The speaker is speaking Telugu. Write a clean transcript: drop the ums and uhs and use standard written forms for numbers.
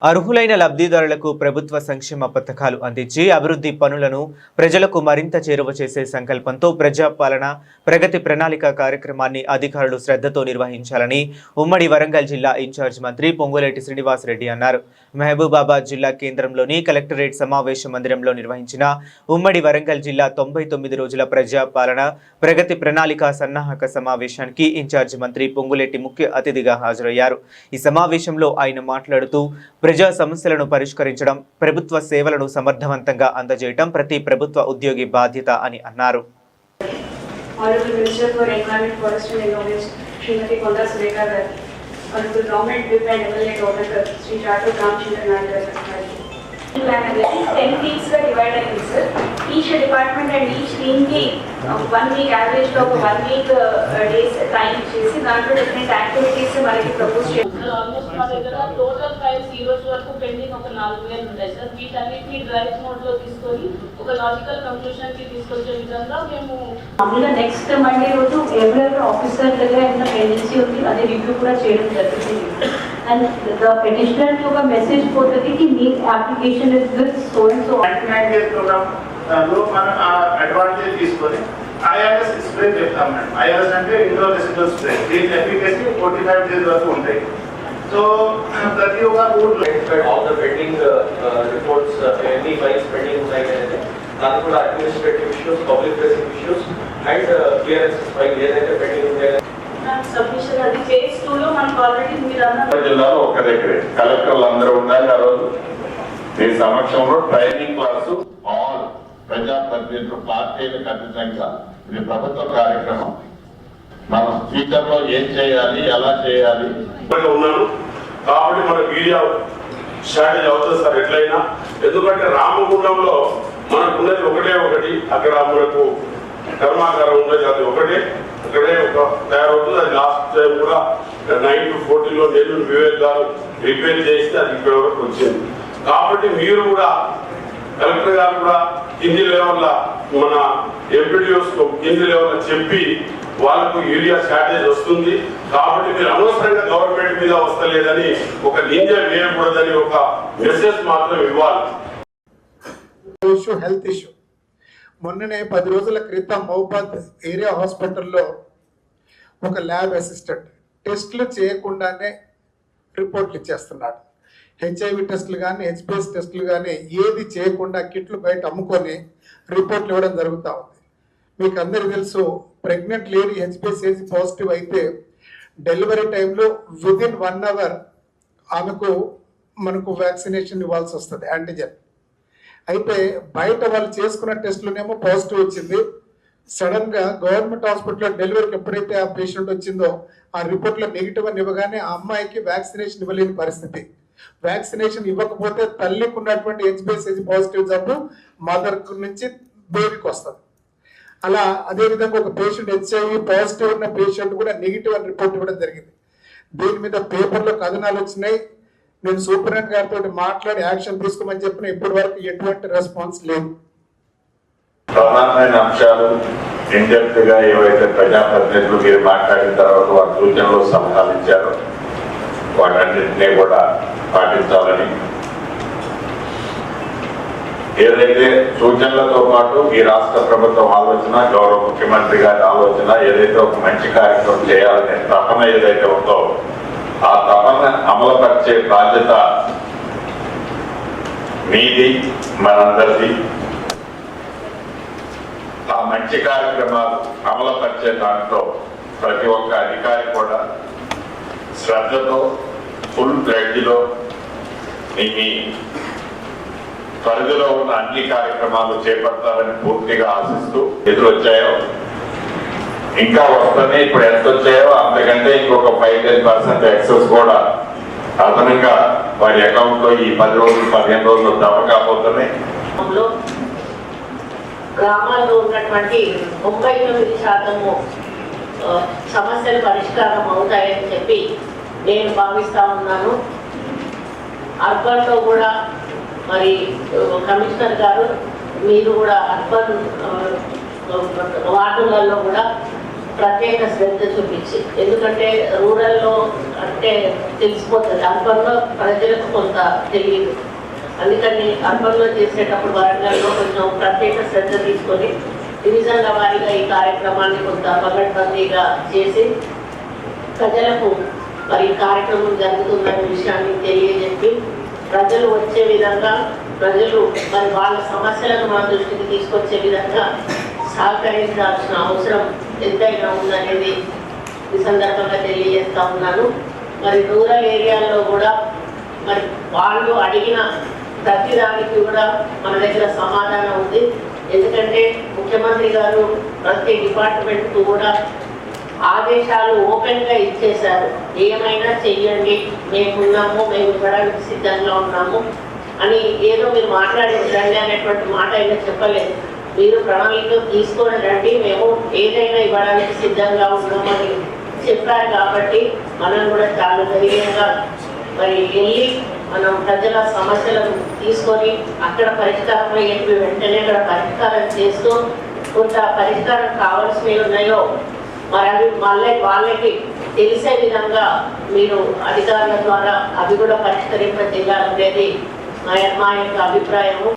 అర్హులైన లబ్ధిదారులకు ప్రభుత్వ సంక్షేమ పథకాలు అందించి అభివృద్ధి పనులను ప్రజలకు మరింత చేరువ చేసే సంకల్పంతో ప్రజాపాలన ప్రగతి ప్రణాళిక కార్యక్రమాన్ని అధికారులు శ్రద్ధతో నిర్వహించాలని ఉమ్మడి వరంగల్ జిల్లా ఇన్ఛార్జ్ మంత్రి పొంగులేటి శ్రీనివాసరెడ్డి అన్నారు. మహబూబాబాద్ జిల్లా కేంద్రంలోని కలెక్టరేట్ సమావేశ మందిరంలో నిర్వహించిన ఉమ్మడి వరంగల్ జిల్లా 99 రోజుల ప్రజాపాలన ప్రగతి ప్రణాళిక సన్నాహక సమావేశానికి ఇన్ఛార్జ్ మంత్రి పొంగులేటి ముఖ్య అతిథిగా హాజరయ్యారు. ఈ సమావేశంలో ఆయన మాట్లాడుతూ ప్రజా సమస్యలను పరిష్కరించడం, ప్రభుత్వ సేవలను సమర్థవంతంగా అందజేయడం ప్రతి ప్రభుత్వ ఉద్యోగి బాధ్యత అని అన్నారు. Each department and each team ki 1 week average లో 1 week days time చేసి దాంట్లో డిఫరెంట్ యాక్టివిటీస్ మనకి ప్రపోజ్ చేస్తారు. ఆల్మోస్ట్ మా దగ్గర టోటల్ ఫైల్స్ ఈ రోజు వరకు పెండింగ్ ఒక 4000 ఉంటాయి సార్. వీటన్నిటిని డ్రైవ్ మోడ్ లో తీసుకొని ఒక లాజికల్ కంక్లూషన్ కి తీసుకొచ్చే విధంగా మేము మామూలుగా నెక్స్ట్ మండే రోజు ఎవరెవరు ఆఫీసర్ దగ్గర ఏమైనా పెండెన్సీ ఉంది అదే రివ్యూ కూడా చేయడం జరుగుతుంది. అండ్ ద పెటిషనర్ కి ఒక మెసేజ్ పోతుంది కి మీ application is with so and so 99 days program లో మనం అడ్వాంటేజ్ తీసుకొని ఐఆర్ఎస్ స్ప్రే చెప్తాం మేడం. ఐఆర్ఎస్ అంటే ఇండోర్ రెసిడెంట్ స్ప్రే. దీని ఎఫికసీ 45 డేస్ వరకు ఉంటాయి. సో ప్రతి ఒక్క route all the pending reports ఎన్ని ఫైల్స్ పెండింగ్ ఉన్నాయి అంటే దాని కూడా administrative issues, public facing issues and clearance file ఏదైతే పెండింగ్ ఉన్నాయో సబ్మిషన్ అది ఫేజ్ 2 లో మనకు ఆల్రెడీ మీరు అన్న జిల్లాలో ఒక దగ్గరే కలెక్టర్లు అందరూ ఉండాలి. ఆ రోజు ఈ సమక్షంలో ట్రైనింగ్ క్లాసు ఆల్ ప్రజాప్రతినిధులు పార్టీలకు అతీతంగా ఇది ప్రభుత్వ కార్యక్రమం. మనం ఫ్యూచర్ లో ఏం చేయాలి, ఎలా చేయాలి ఉన్నాను కాబట్టి మన మీడియా స్ట్రాటజీ అవుతుంది సార్ ఎట్లయినా. ఎందుకంటే రామగుండంలో మనకున్నది ఒకటి, అక్కడ మనకు కర్మాగారం ఉన్నది అది ఒకటే, అక్కడే ఒక తయారవుతుంది. అది లాస్ట్ టైం కూడా 9 to 14 లో నెల్లూరు వివేక్ గారు రిపేర్ చేస్తే అది ఇక్కడ వరకు వచ్చింది. కాబట్టి మీరు కూడా కలెక్టర్ గారు కూడా కింది లెవెల్లో మన ఎంపీడీఓస్ కింది లెవెల్లో చెప్పి వాళ్ళకు యూరియా షార్టేజ్ వస్తుంది కాబట్టి మీరు అనవసరంగా గవర్నమెంట్ మీద వస్తలేదని ఒక నింద వేయకూడదని ఒక మెసేజ్ మాత్రం ఇవ్వాలి. హెల్త్ ఇష్యూ మొన్ననే 10 రోజుల క్రితం మహబూబాద్ ఏరియా హాస్పిటల్లో ఒక ల్యాబ్ అసిస్టెంట్ టెస్టులు చేయకుండానే రిపోర్ట్లు ఇచ్చేస్తున్నాడు. హెచ్ఐవి టెస్టులు కానీ హెచ్పిఎస్ టెస్టులు కానీ ఏది చేయకుండా కిట్లు బయట అమ్ముకొని రిపోర్ట్లు ఇవ్వడం జరుగుతూ ఉంది. మీకు అందరికీ తెలుసు, ప్రెగ్నెంట్ లేడీ హెచ్పిఎస్ పాజిటివ్ అయితే డెలివరీ టైంలో విదిన్ 1 hour ఆమెకు మనకు వ్యాక్సినేషన్ ఇవ్వాల్సి వస్తుంది, యాంటీజెన్. అయితే బయట వాళ్ళు చేసుకున్న టెస్టులోనేమో పాజిటివ్ వచ్చింది. సడన్ గా గవర్నమెంట్ హాస్పిటల్లో డెలివరీకి ఎప్పుడైతే ఆ పేషెంట్ వచ్చిందో ఆ రిపోర్ట్లో నెగిటివ్ అని ఇవ్వగానే ఆ అమ్మాయికి వ్యాక్సినేషన్ ఇవ్వలేని పరిస్థితి. వ్యాక్సినేషన్ ఇవ్వకపోతే తల్లికి ఉన్నటువంటి హెచ్పిఎస్ పాజిటివ్ జబ్బు మదర్ నుంచి బేబీకి వస్తుంది. అలా అదేవిధంగా ఒక పేషెంట్ హెచ్ఐవి పాజిటివ్ ఉన్న పేషెంట్ కూడా నెగిటివ్ అని రిపోర్ట్ ఇవ్వడం జరిగింది. దీని మీద పేపర్లో కథనాలు వచ్చినాయి. నేను సూపరింటెండెంట్ గారితో మాట్లాడి యాక్షన్ తీసుకోమని చెప్పిన ఇప్పటి వరకు ఎటువంటి రెస్పాన్స్ లేదు. ప్రధానమైన అంశాలు ఇండెప్త్ గా ఏవైతే ప్రజాప్రతినిధులు మీరు మాట్లాడిన తర్వాత వారి సూచనలు సలహాలు ఇచ్చారో వాటన్నింటినీ కూడా పాటించాలని, ఏదైతే సూచనలతో పాటు ఈ రాష్ట్ర ప్రభుత్వం ఆలోచన, గౌరవ ముఖ్యమంత్రి గారి ఆలోచన ఏదైతే ఒక మంచి కార్యక్రమం చేయాలనే తపన ఏదైతే ఉందో ఆ తపన అమలుపరిచే బాధ్యత మీది, మనందరిది. ఆ మంచి కార్యక్రమాలు అమలుపరిచే దాంట్లో ప్రతి ఒక్క అధికారి కూడా శ్రద్ధతో ఫుల్ ఫ్లెడ్జ్లో మీ పరిధిలో ఉన్న అన్ని కార్యక్రమాలు చేపడతారని పూర్తిగా ఆశిస్తూ ఎదురొచ్చాయో ఇంకా వస్తాయి. ఇప్పుడు ఎంత వచ్చాయో అంతకంటే ఇంకొక 5-10% ఎక్సెస్ కూడా అదనంగా వారి అకౌంట్ లో ఈ 10 రోజులు 15 రోజులు జమ కాబోతున్నాయి. గ్రామాల్లో ఉన్నటువంటి 99% సమస్యలు పరిష్కారం అవుతాయని చెప్పి నేను భావిస్తా ఉన్నాను. అర్బన్ లో కూడా మరి కమిషనర్ గారు మీరు కూడా అర్బన్ వార్డులలో కూడా ప్రత్యేక శ్రద్ధ చూపించి, ఎందుకంటే రూరల్లో అంటే తెలిసిపోతుంది. అర్బన్లో ప్రజలకు కొంత తెలియదు. అందుకని అర్బన్లో చేసేటప్పుడు వరంగల్లో కొంచెం ప్రత్యేక శ్రద్ధ తీసుకొని డివిజన్ల వారీగా ఈ కార్యక్రమాన్ని కొంత పకడ్బందీగా చేసి ప్రజలకు మరి ఈ కార్యక్రమం జరుగుతుందనే విషయాన్ని తెలియజెప్పి ప్రజలు వచ్చే విధంగా, ప్రజలు మరి వాళ్ళ సమస్యలను మన దృష్టికి తీసుకొచ్చే విధంగా సహకరించాల్సిన అవసరం ఎంతైనా ఉందనేది ఈ సందర్భంగా తెలియజేస్తా ఉన్నాను. మరి రూరల్ ఏరియాల్లో కూడా మరి వాళ్ళు అడిగిన ప్రతిదానికి కూడా మన దగ్గర సమాధానం ఉంది. ఎందుకంటే ముఖ్యమంత్రి గారు ప్రతి డిపార్ట్మెంట్కు కూడా ఆదేశాలు ఓపెన్గా ఇచ్చేశారు. ఏమైనా చెయ్యండి, మేమున్నాము, మేము ఇవ్వడానికి సిద్ధంగా ఉన్నాము అని. ఏదో మీరు మాట్లాడేసి రండి అనేటువంటి మాట అయినా చెప్పలేదు. మీరు ప్రణాళిక తీసుకొని రండి, మేము ఏదైనా ఇవ్వడానికి సిద్ధంగా ఉన్నామని చెప్పారు. కాబట్టి మనం కూడా చాలా ధైర్యంగా మరి వెళ్ళి మనం ప్రజల సమస్యలను తీసుకొని అక్కడ పరిష్కారం అయ్యేవి వెంటనే అక్కడ పరిష్కారం చేస్తూ కొంత పరిష్కారం కావాల్సినవి ఉన్నాయో మరి అవి వాళ్ళకి తెలిసే విధంగా మీరు అధికారుల ద్వారా అవి కూడా పరిష్కరింపజేయాలనేది మా యొక్క అభిప్రాయము.